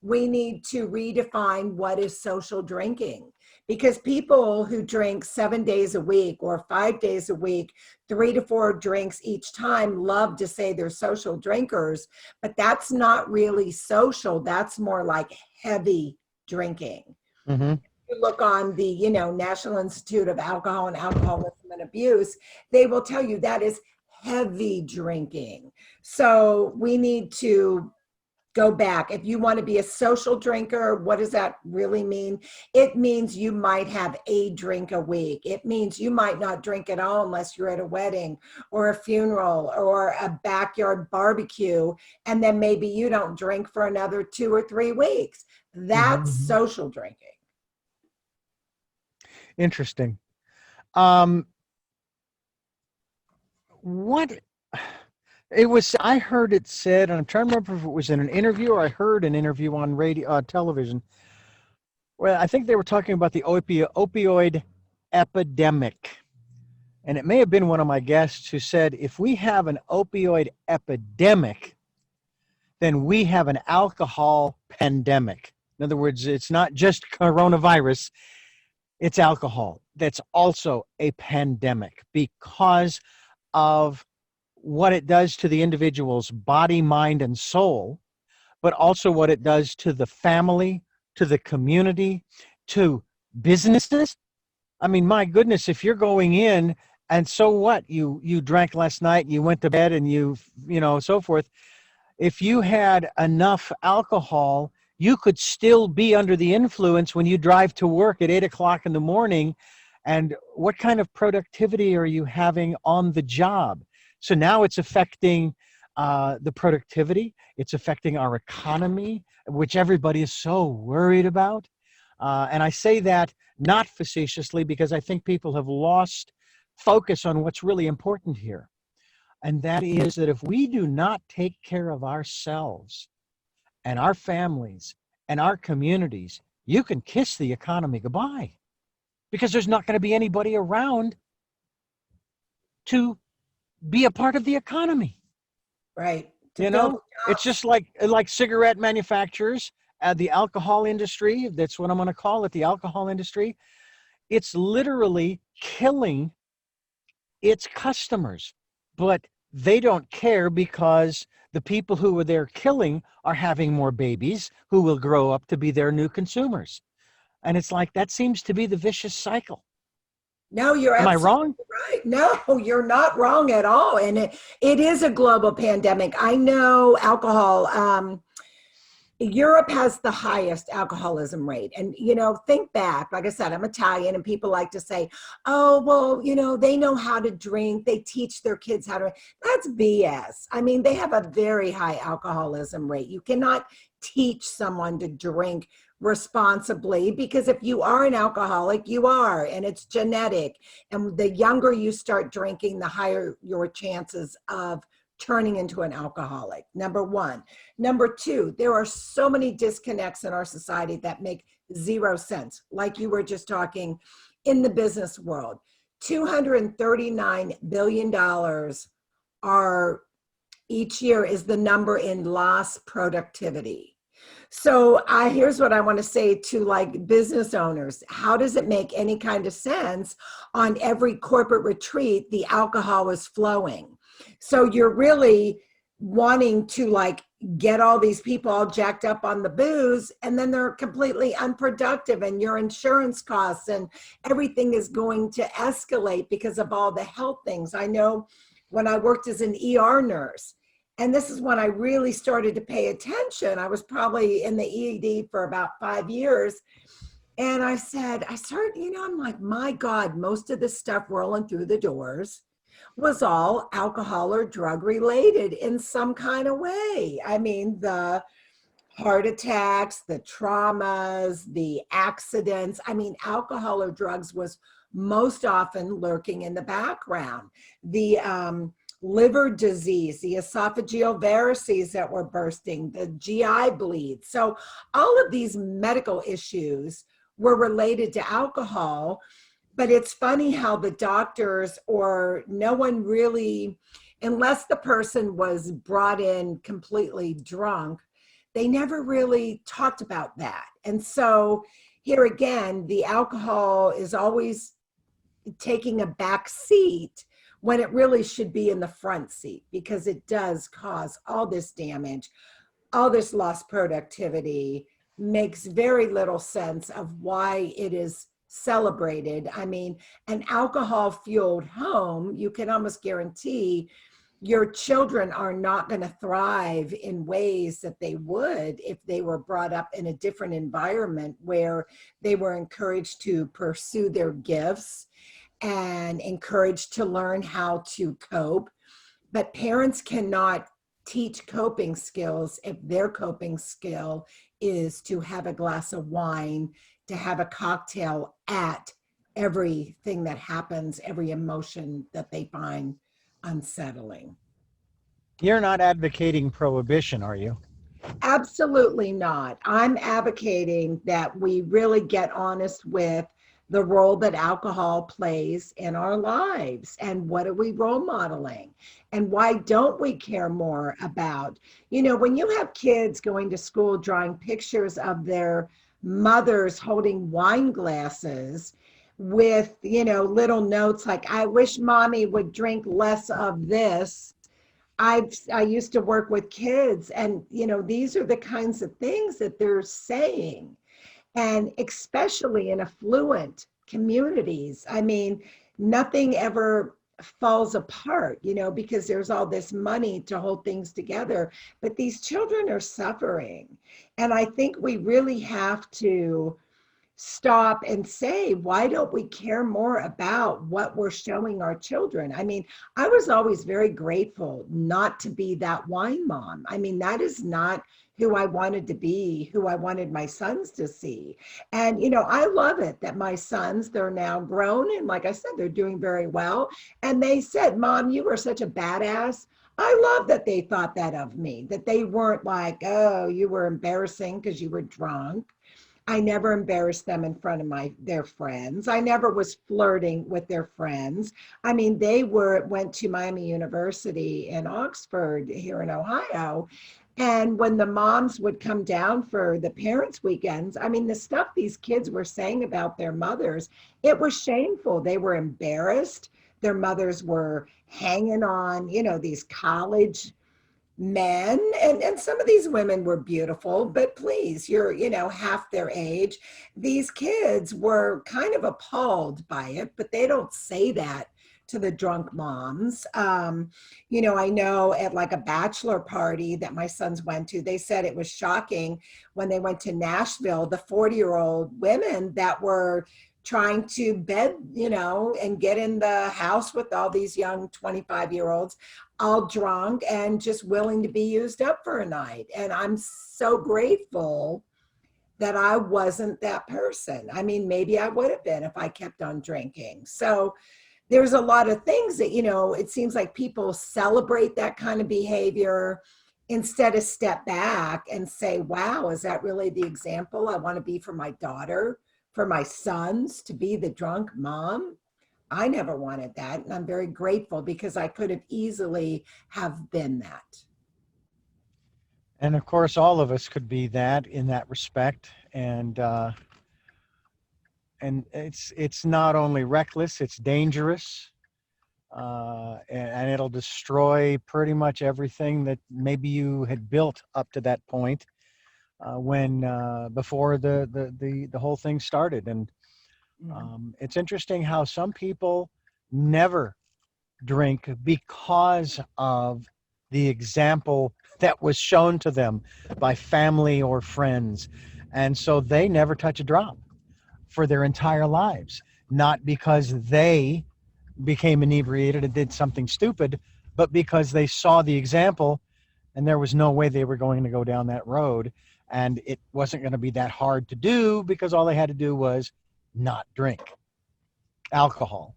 we need to redefine what is social drinking. Because people who drink 7 days a week or 5 days a week, 3 to 4 drinks each time, love to say they're social drinkers, but that's not really social. That's more like heavy drinking. Mm-hmm. You look on the, National Institute of Alcohol and Alcoholism and Abuse, they will tell you that is heavy drinking. So we need to go back. If you want to be a social drinker, what does that really mean? It means you might have a drink a week. It means you might not drink at all unless you're at a wedding or a funeral or a backyard barbecue. And then maybe you don't drink for another 2 or 3 weeks. That's social drinking. Interesting. What it was, I heard it said, and I'm trying to remember if it was in an interview or I heard an interview on radio, television. Well, I think they were talking about the opioid epidemic. And it may have been one of my guests who said, if we have an opioid epidemic, then we have an alcohol pandemic. In other words, it's not just coronavirus, it's alcohol. That's also a pandemic because of what it does to the individual's body, mind, and soul, but also what it does to the family, to the community, to businesses. I mean, my goodness, if you're going in And so what? You drank last night, you went to bed, and so forth. If you had enough alcohol, you could still be under the influence when you drive to work at 8 o'clock in the morning. And what kind of productivity are you having on the job? So now it's affecting the productivity. It's affecting our economy, which everybody is so worried about. And I say that not facetiously because I think people have lost focus on what's really important here. And that is that if we do not take care of ourselves and our families and our communities, you can kiss the economy goodbye because there's not going to be anybody around to be a part of the economy. Right. To You fill know, the it's jobs. just like cigarette manufacturers, the alcohol industry. That's what I'm going to call it, the alcohol industry. It's literally killing its customers, but they don't care because the people who they're killing are having more babies who will grow up to be their new consumers. And it's like that seems to be the vicious cycle. No, you're Am I absolutely wrong? right. No, you're not wrong at all. And it is a global pandemic. I know alcohol. Europe has the highest alcoholism rate. And, think back, like I said, I'm Italian and people like to say, oh, well, they know how to drink. They teach their kids how to. That's BS. I mean, they have a very high alcoholism rate. You cannot teach someone to drink responsibly because if you are an alcoholic, you are, and it's genetic. And the younger you start drinking, the higher your chances of turning into an alcoholic. Number one. Number two, there are so many disconnects in our society that make zero sense. Like you were just talking in the business world, $239 billion are each year is the number in lost productivity. So here's what I want to say to like business owners. How does it make any kind of sense on every corporate retreat, the alcohol is flowing? So you're really wanting to like get all these people all jacked up on the booze and then they're completely unproductive and your insurance costs and everything is going to escalate because of all the health things. I know when I worked as an ER nurse, and this is when I really started to pay attention. I was probably in the ED for about 5 years. And I started, I'm like, my God, most of the stuff rolling through the doors was all alcohol or drug related in some kind of way. I mean, the heart attacks, the traumas, the accidents. I mean, alcohol or drugs was most often lurking in the background. The liver disease, the esophageal varices that were bursting, the GI bleed. So all of these medical issues were related to alcohol. But it's funny how the doctors or no one really, unless the person was brought in completely drunk, they never really talked about that. And so here again, the alcohol is always taking a back seat when it really should be in the front seat because it does cause all this damage, all this lost productivity, makes very little sense of why it is celebrated. I mean, an alcohol fueled home, you can almost guarantee your children are not going to thrive in ways that they would if they were brought up in a different environment where they were encouraged to pursue their gifts and encouraged to learn how to cope. But parents cannot teach coping skills if their coping skill is to have a glass of wine, to have a cocktail at everything that happens, every emotion that they find unsettling. You're not advocating prohibition, are you? Absolutely not. I'm advocating that we really get honest with the role that alcohol plays in our lives and what are we role modeling and why don't we care more about, when you have kids going to school drawing pictures of their mothers holding wine glasses with, little notes like, I wish mommy would drink less of this. I used to work with kids and these are the kinds of things that they're saying, and especially in affluent communities. I mean, nothing ever falls apart, because there's all this money to hold things together, but these children are suffering. And I think we really have to stop and say, why don't we care more about what we're showing our children? I mean, I was always very grateful not to be that wine mom. I mean, that is not who I wanted to be, who I wanted my sons to see. And, I love it that my sons, they're now grown. And like I said, they're doing very well. And they said, Mom, you were such a badass. I love that they thought that of me, that they weren't like, oh, you were embarrassing because you were drunk. I never embarrassed them in front of their friends. I never was flirting with their friends. I mean, they went to Miami University in Oxford here in Ohio. And when the moms would come down for the parents' weekends, I mean, the stuff these kids were saying about their mothers, it was shameful. They were embarrassed. Their mothers were hanging on, these college men, and some of these women were beautiful, but please, you're half their age. These kids were kind of appalled by it, but they don't say that to the drunk moms. I know at like a bachelor party that my sons went to, they said it was shocking when they went to Nashville, the 40-year-old women that were trying to bed, and get in the house with all these young 25-year-olds, all drunk and just willing to be used up for a night. And I'm so grateful that I wasn't that person. I mean, maybe I would have been if I kept on drinking. So there's a lot of things that, it seems like people celebrate that kind of behavior instead of step back and say, wow, is that really the example I want to be for my daughter, for my sons, to be the drunk mom? I never wanted that. And I'm very grateful because I could have easily have been that. And of course, all of us could be that in that respect. And it's not only reckless, it's dangerous. And it'll destroy pretty much everything that maybe you had built up to that point when before the whole thing started. And it's interesting how some people never drink because of the example that was shown to them by family or friends. And so they never touch a drop for their entire lives, not because they became inebriated and did something stupid, but because they saw the example and there was no way they were going to go down that road. And it wasn't going to be that hard to do because all they had to do was not drink alcohol.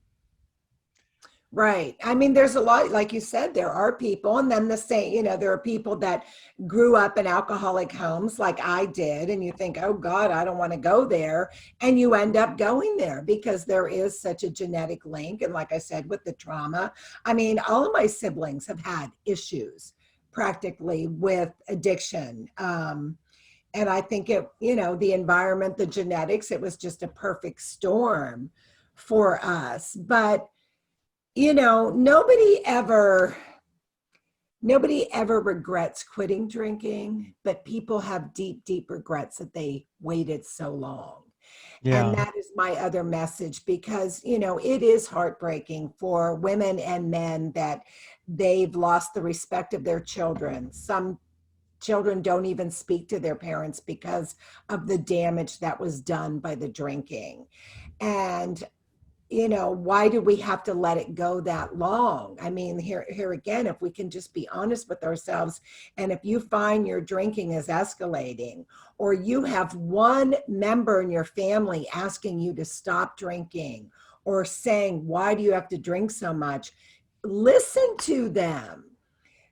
Right. I mean, there's a lot, like you said, there are people, and then the same, there are people that grew up in alcoholic homes like I did, and you think, oh God, I don't want to go there. And you end up going there because there is such a genetic link. And like I said, with the trauma, I mean, all of my siblings have had issues practically with addiction. And I think the environment, the genetics, it was just a perfect storm for us. But nobody ever regrets quitting drinking, but people have deep, deep regrets that they waited so long. And Yeah. that is my other message because, it is heartbreaking for women and men that they've lost the respect of their children. Some children don't even speak to their parents because of the damage that was done by the drinking. And why do we have to let it go that long? I mean, here again, if we can just be honest with ourselves, and if you find your drinking is escalating, or you have one member in your family asking you to stop drinking, or saying, why do you have to drink so much? Listen to them.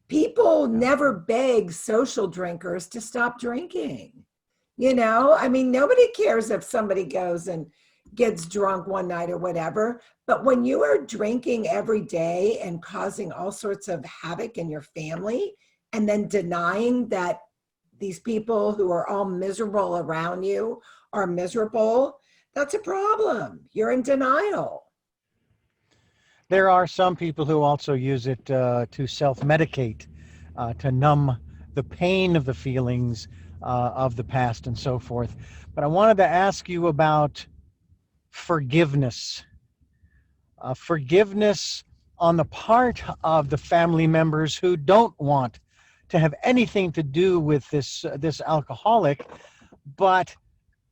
People Yeah. never beg social drinkers to stop drinking. I mean, nobody cares if somebody goes and gets drunk one night or whatever. But when you are drinking every day and causing all sorts of havoc in your family, and then denying that these people who are all miserable around you are miserable, that's a problem. You're in denial. There are some people who also use it to self-medicate, to numb the pain of the feelings of the past and so forth. But I wanted to ask you about forgiveness. Forgiveness on the part of the family members who don't want to have anything to do with this alcoholic. But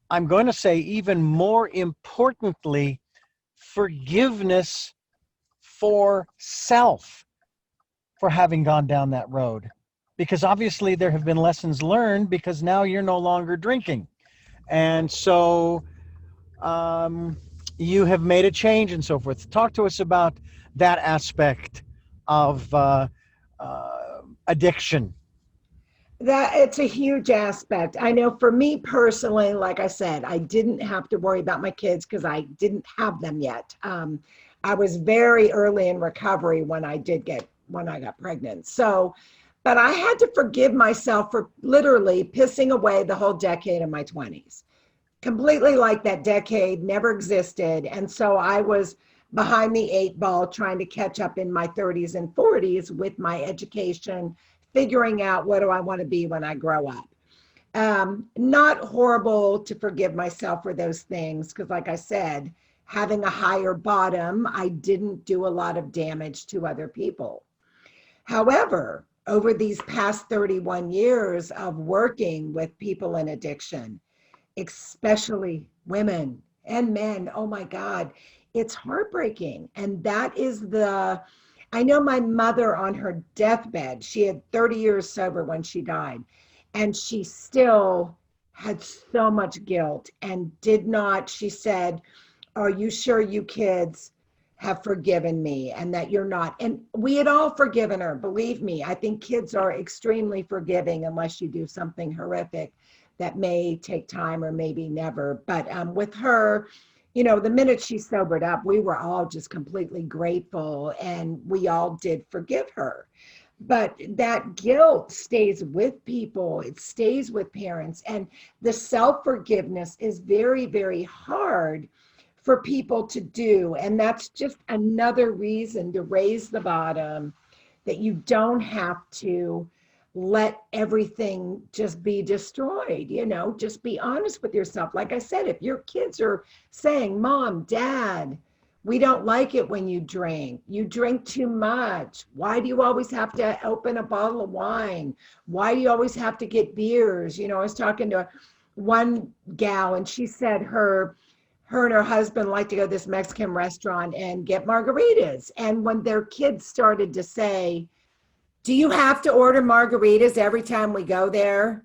I'm going to say, even more importantly, forgiveness for self for having gone down that road. Because obviously there have been lessons learned, because now you're no longer drinking. And so you have made a change and so forth. Talk to us about that aspect of addiction. That it's a huge aspect. I know for me personally, like I said, I didn't have to worry about my kids because I didn't have them yet. I was very early in recovery when I got pregnant. So, but I had to forgive myself for literally pissing away the whole decade of my 20s. Completely like that decade never existed. And so I was behind the eight ball trying to catch up in my 30s and 40s with my education, figuring out what do I want to be when I grow up. Not horrible to forgive myself for those things, because like I said, having a higher bottom, I didn't do a lot of damage to other people. However, over these past 31 years of working with people in addiction, especially women and men. Oh my God, it's heartbreaking. And that is I know my mother on her deathbed, she had 30 years sober when she died, and she still had so much guilt and did not, she said, are you sure you kids have forgiven me and that you're not? And we had all forgiven her. Believe me, I think kids are extremely forgiving unless you do something horrific that may take time or maybe never. But with her, you know, the minute she sobered up, we were all just completely grateful and we all did forgive her. But that guilt stays with people, it stays with parents. And the self forgiveness is very, very hard for people to do. And that's just another reason to raise the bottom, that you don't have to let everything just be destroyed. You know, just be honest with yourself. Like I said, if your kids are saying, Mom, Dad, we don't like it when you drink too much, why do you always have to open a bottle of wine, why do you always have to get beers? You know, I was talking to one gal and she said her and her husband like to go to this Mexican restaurant and get margaritas. And when their kids started to say, do you have to order margaritas every time we go there?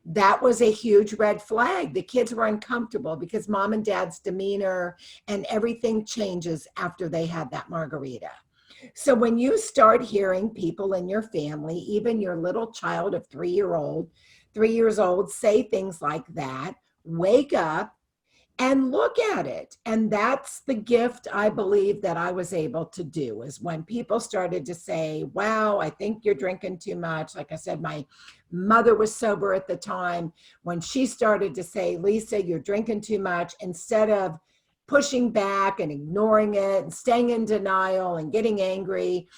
That was a huge red flag. The kids were uncomfortable because mom and dad's demeanor and everything changes after they had that margarita. So when you start hearing people in your family, even your little child of 3 years old, say things like that, wake up and look at it. And that's the gift I believe that I was able to do, is when people started to say, wow, I think you're drinking too much. Like I said, my mother was sober at the time. When she started to say, Lisa, you're drinking too much, instead of pushing back and ignoring it and staying in denial and getting angry,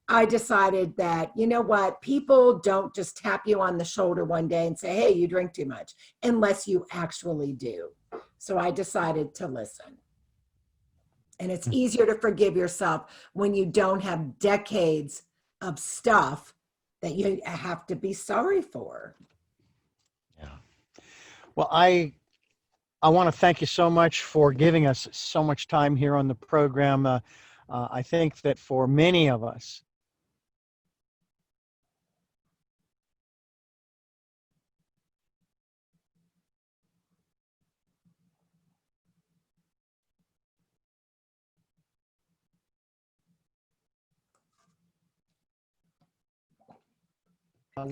I decided that, you know what, people don't just tap you on the shoulder one day and say, hey, you drink too much, unless you actually do. So I decided to listen. And it's easier to forgive yourself when you don't have decades of stuff that you have to be sorry for. Yeah. Well, I want to thank you so much for giving us so much time here on the program. I think that for many of us,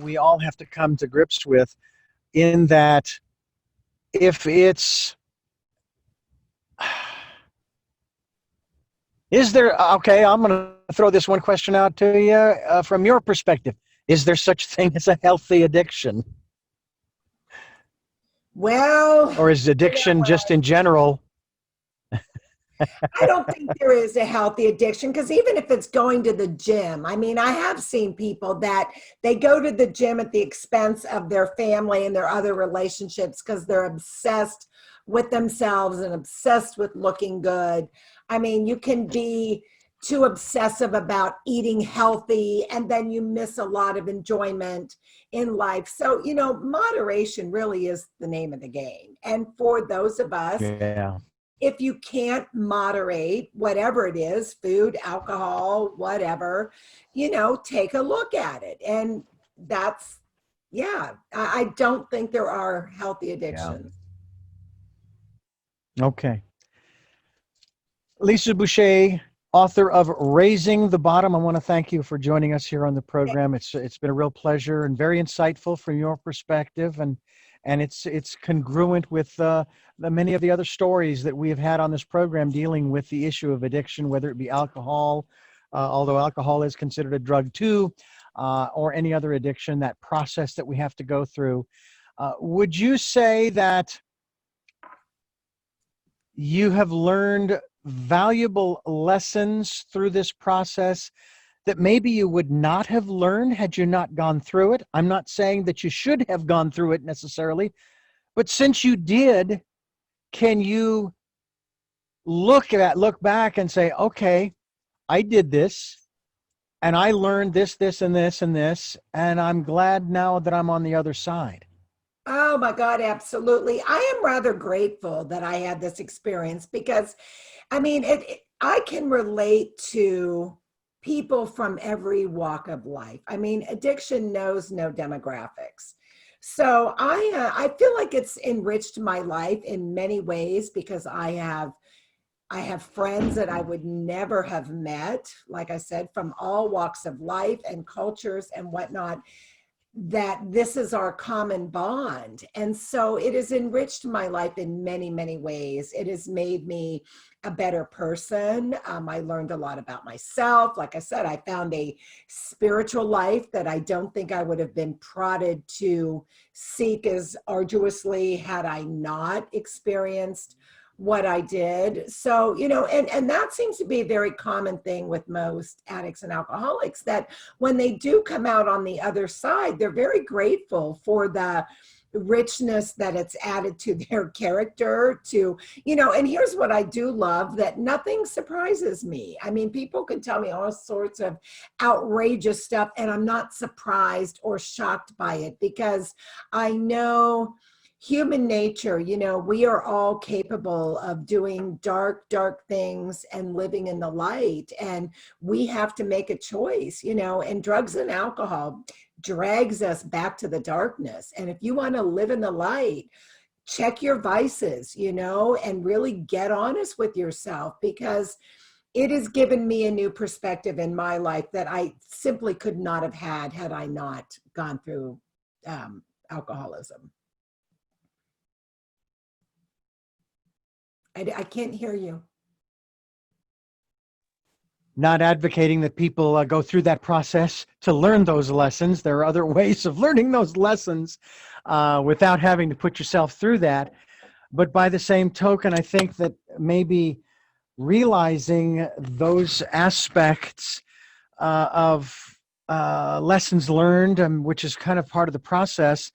we all have to come to grips with, in that if it's, is there, okay, I'm going to throw this one question out to you from your perspective. Is there such thing as a healthy addiction? Well, Or is addiction just in general? I don't think there is a healthy addiction, because even if it's going to the gym, I mean, I have seen people that they go to the gym at the expense of their family and their other relationships because they're obsessed with themselves and obsessed with looking good. I mean, you can be too obsessive about eating healthy, and then you miss a lot of enjoyment in life. So, moderation really is the name of the game. And for those of us, Yeah. if you can't moderate whatever it is, food, alcohol, whatever, take a look at it. And that's, yeah, I don't think there are healthy Yeah. addictions. Okay. Lisa Boucher, author of Raising the Bottom. I want to thank you for joining us here on the program. It's been a real pleasure and very insightful from your perspective, and it's congruent with the many of the other stories that we have had on this program dealing with the issue of addiction, whether it be alcohol, although alcohol is considered a drug too, or any other addiction. That process that we have to go through. Would you say that you have learned valuable lessons through this process that maybe you would not have learned had you not gone through it? I'm not saying that you should have gone through it necessarily, but since you did, can you look back and say, okay, I did this and I learned this, and this, and this, and I'm glad now that I'm on the other side. Oh my God, absolutely. I am rather grateful that I had this experience because, I mean, I can relate to people from every walk of life. I mean, addiction knows no demographics. So I feel like it's enriched my life in many ways because I have friends that I would never have met, like I said, from all walks of life and cultures and whatnot, that this is our common bond. And so it has enriched my life in many, many ways. It has made me a better person. I learned a lot about myself. Like I said, I found a spiritual life that I don't think I would have been prodded to seek as arduously had I not experienced what I did. So, and that seems to be a very common thing with most addicts and alcoholics, that when they do come out on the other side, they're very grateful for the richness that it's added to their character, and here's what I do love, that nothing surprises me. I mean, people can tell me all sorts of outrageous stuff and I'm not surprised or shocked by it because I know human nature. We are all capable of doing dark, dark things and living in the light. And we have to make a choice, and drugs and alcohol drags us back to the darkness. And if you want to live in the light, check your vices, and really get honest with yourself, because it has given me a new perspective in my life that I simply could not have had I not gone through alcoholism. I can't hear you. Not advocating that people go through that process to learn those lessons. There are other ways of learning those lessons without having to put yourself through that. But by the same token, I think that maybe realizing those aspects of lessons learned, which is kind of part of the process.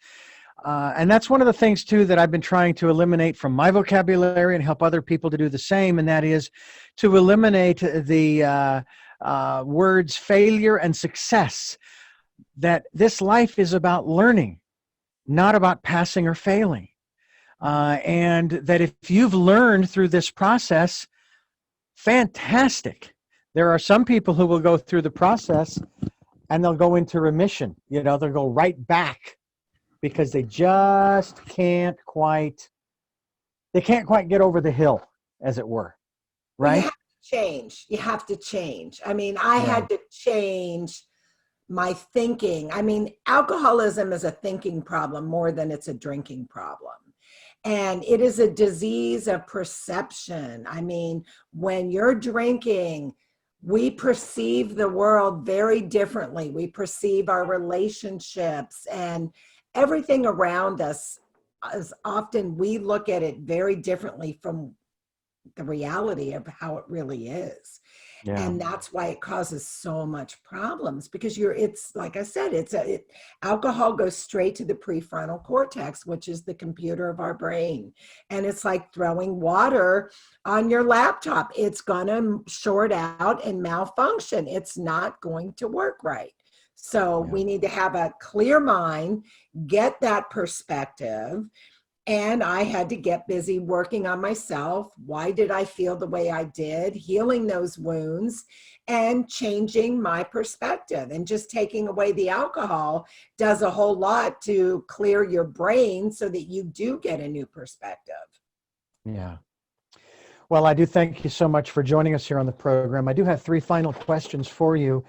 And that's one of the things, too, that I've been trying to eliminate from my vocabulary and help other people to do the same. And that is to eliminate the words failure and success, that this life is about learning, not about passing or failing. And that if you've learned through this process, fantastic. There are some people who will go through the process and they'll go into remission. They'll go right back because they just can't quite get over the hill, as it were. Well, you Right? have to change. You have to change. I mean, I Yeah. had to change my thinking. I mean, alcoholism is a thinking problem more than it's a drinking problem. And it is a disease of perception. I mean, when you're drinking, we perceive the world very differently. We perceive our relationships and everything around us, as often we look at it very differently from the reality of how it really is. Yeah. And that's why it causes so much problems, because it's like I said, alcohol goes straight to the prefrontal cortex, which is the computer of our brain. And it's like throwing water on your laptop. It's going to short out and malfunction. It's not going to work right. So Yeah. we need to have a clear mind, get that perspective. And I had to get busy working on myself. Why did I feel the way I did? Healing those wounds and changing my perspective. And just taking away the alcohol does a whole lot to clear your brain so that you do get a new perspective. Yeah. Well, I do thank you so much for joining us here on the program. I do have three final questions for you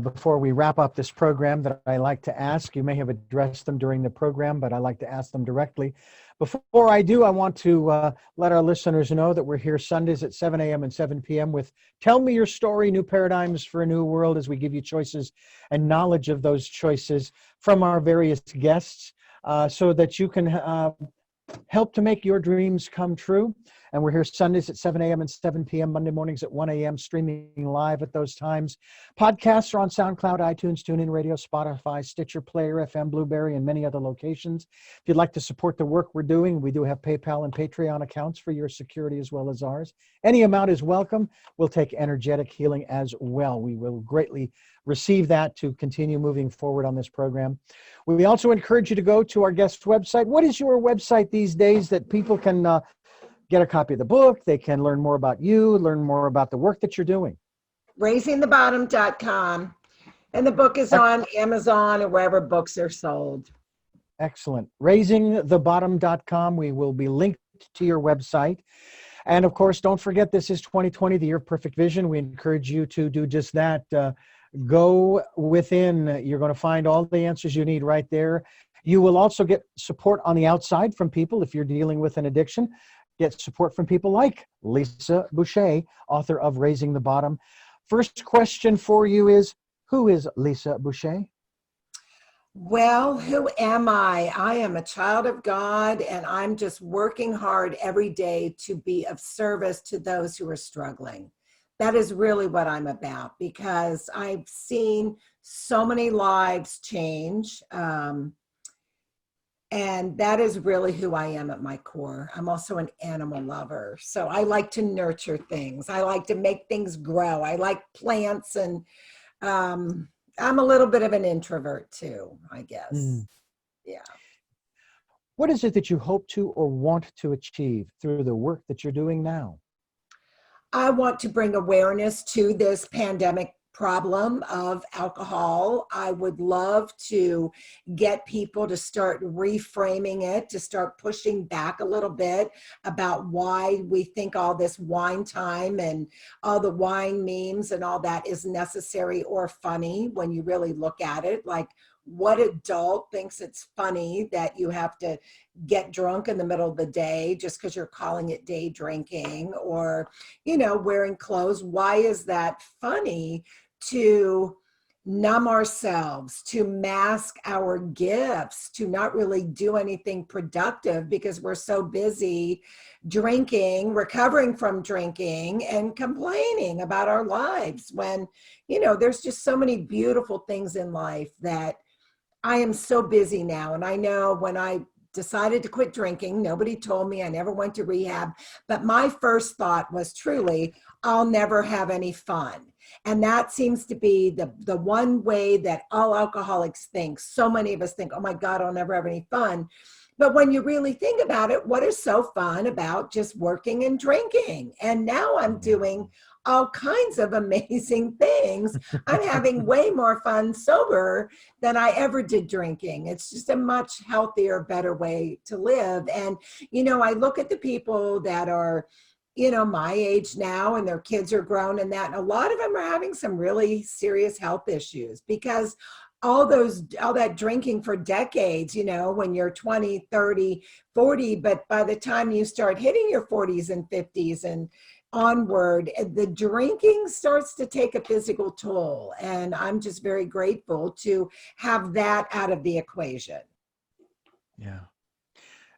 before we wrap up this program that I like to ask. You may have addressed them during the program, but I like to ask them directly. Before I do, I want to let our listeners know that we're here Sundays at 7 a.m. and 7 p.m. with Tell Me Your Story, New Paradigms for a New World, as we give you choices and knowledge of those choices from our various guests so that you can help to make your dreams come true. And we're here Sundays at 7 a.m. and 7 p.m., Monday mornings at 1 a.m., streaming live at those times. Podcasts are on SoundCloud, iTunes, TuneIn Radio, Spotify, Stitcher, Player FM, Blueberry, and many other locations. If you'd like to support the work we're doing, we do have PayPal and Patreon accounts for your security as well as ours. Any amount is welcome. We'll take energetic healing as well. We will greatly receive that to continue moving forward on this program. We also encourage you to go to our guest's website. What is your website these days that people can get a copy of the book, they can learn more about you, learn more about the work that you're doing? Raisingthebottom.com. And the book is on Amazon or wherever books are sold. Excellent. Raisingthebottom.com. We will be linked to your website. And of course, don't forget, this is 2020, the year of perfect vision. We encourage you to do just that. Go within. You're going to find all the answers you need right there. You will also get support on the outside from people if you're dealing with an addiction. Get support from people like Lisa Boucher, author of Raising the Bottom. First question for you is, who is Lisa Boucher? Well, who am I? I am a child of God, and I'm just working hard every day to be of service to those who are struggling. That is really what I'm about, because I've seen so many lives change. And that is really who I am at my core. I'm also an animal lover. So I like to nurture things. I like to make things grow. I like plants, and I'm a little bit of an introvert too, I guess. Yeah. What is it that you hope to or want to achieve through the work that you're doing now? I want to bring awareness to this pandemic problem of alcohol. I would love to get people to start reframing it, to start pushing back a little bit about why we think all this wine time and all the wine memes and all that is necessary or funny when you really look at it. Like, what adult thinks it's funny that you have to get drunk in the middle of the day just because you're calling it day drinking, or, wearing clothes? Why is that funny? To numb ourselves, to mask our gifts, to not really do anything productive because we're so busy drinking, recovering from drinking, and complaining about our lives, when, there's just so many beautiful things in life that I am so busy now. And I know when I decided to quit drinking, nobody told me, I never went to rehab, but my first thought was truly, I'll never have any fun. And that seems to be the one way that all alcoholics think. So many of us think, oh my God, I'll never have any fun. But when you really think about it, what is so fun about just working and drinking? And now I'm doing all kinds of amazing things. I'm having way more fun sober than I ever did drinking. It's just a much healthier, better way to live. And, I look at the people that are, my age now, and their kids are grown, and that, and a lot of them are having some really serious health issues because all that drinking for decades, when you're 20, 30, 40, but by the time you start hitting your 40s and 50s and onward, the drinking starts to take a physical toll. And I'm just very grateful to have that out of the equation. Yeah.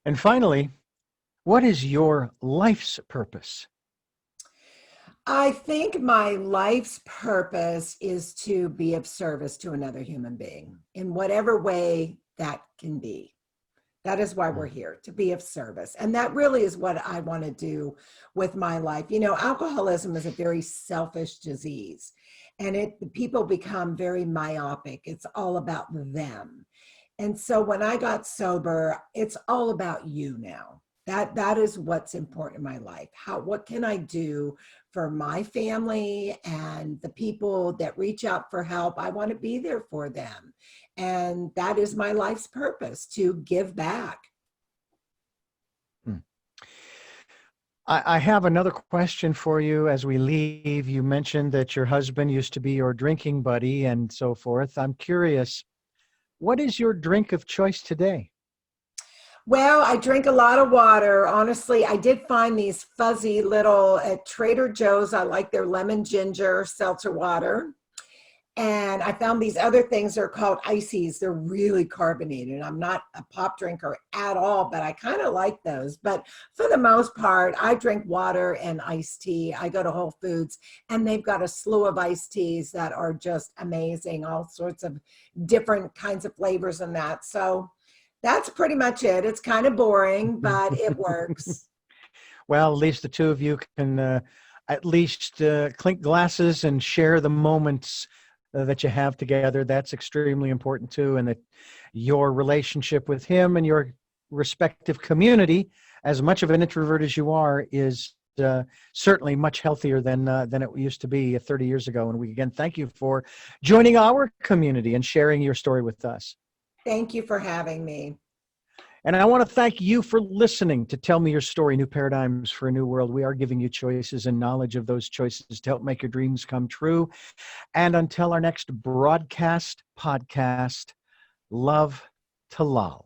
And finally, what is your life's purpose? I think my life's purpose is to be of service to another human being in whatever way that can be. That is why we're here, to be of service. And that really is what I want to do with my life. You know, alcoholism is a very selfish disease, and people become very myopic. It's all about them. And so when I got sober, it's all about you now. That is what's important in my life. What can I do for my family and the people that reach out for help? I want to be there for them. And that is my life's purpose, to give back. Hmm. I have another question for you as we leave. You mentioned that your husband used to be your drinking buddy and so forth. I'm curious, what is your drink of choice today? Well, I drink a lot of water. Honestly, I did find these fuzzy little at Trader Joe's. I like their lemon ginger seltzer water. And I found these other things. They're called ices. They're really carbonated. I'm not a pop drinker at all, but I kind of like those. But for the most part, I drink water and iced tea. I go to Whole Foods and they've got a slew of iced teas that are just amazing, all sorts of different kinds of flavors and that. So that's pretty much it. It's kind of boring, but it works. Well, at least the two of you can at least clink glasses and share the moments that you have together. That's extremely important too. And that your relationship with him and your respective community, as much of an introvert as you are, is certainly much healthier than it used to be 30 years ago. And we again thank you for joining our community and sharing your story with us. Thank you for having me. And I want to thank you for listening to Tell Me Your Story, New Paradigms for a New World. We are giving you choices and knowledge of those choices to help make your dreams come true. And until our next broadcast podcast, love to love.